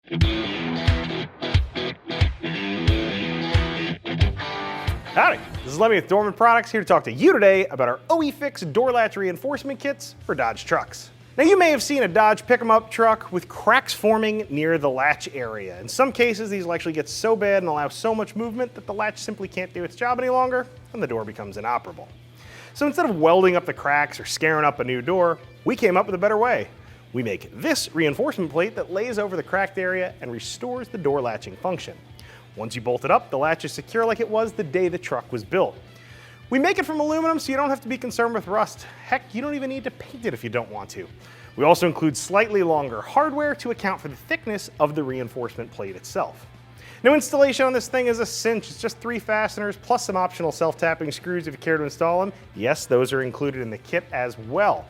Howdy, this is Lemmy with Dorman Products, here to talk to you today about our OE FIX door latch reinforcement kits for Dodge trucks. Now you may have seen a Dodge pick-em-up truck with cracks forming near the latch area. In some cases these will actually get so bad and allow so much movement that the latch simply can't do its job any longer and the door becomes inoperable. So instead of welding up the cracks or scaring up a new door, we came up with a better way. We make this reinforcement plate that lays over the cracked area and restores the door latching function. Once you bolt it up, the latch is secure like it was the day the truck was built. We make it from aluminum so you don't have to be concerned with rust. Heck, you don't even need to paint it if you don't want to. We also include slightly longer hardware to account for the thickness of the reinforcement plate itself. Now installation on this thing is a cinch. It's just 3 fasteners plus some optional self-tapping screws if you care to install them. Yes, those are included in the kit as well.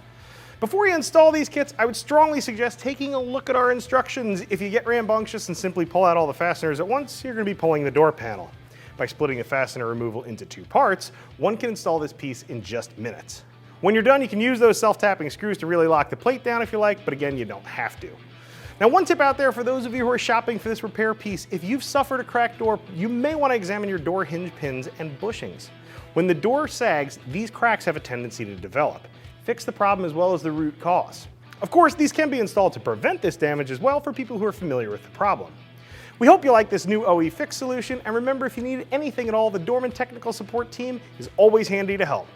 Before you install these kits, I would strongly suggest taking a look at our instructions. If you get rambunctious and simply pull out all the fasteners at once, you're going to be pulling the door panel. By splitting the fastener removal into 2 parts, one can install this piece in just minutes. When you're done, you can use those self-tapping screws to really lock the plate down if you like, but again, you don't have to. Now, one tip out there for those of you who are shopping for this repair piece, if you've suffered a cracked door, you may want to examine your door hinge pins and bushings. When the door sags, these cracks have a tendency to develop. Fix the problem as well as the root cause. Of course, these can be installed to prevent this damage as well for people who are familiar with the problem. We hope you like this new OE FIX solution, and remember, if you need anything at all, the Dorman technical support team is always handy to help.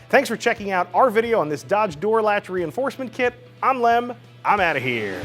Thanks for checking out our video on this Dodge door latch reinforcement kit. I'm Lem, I'm out of here.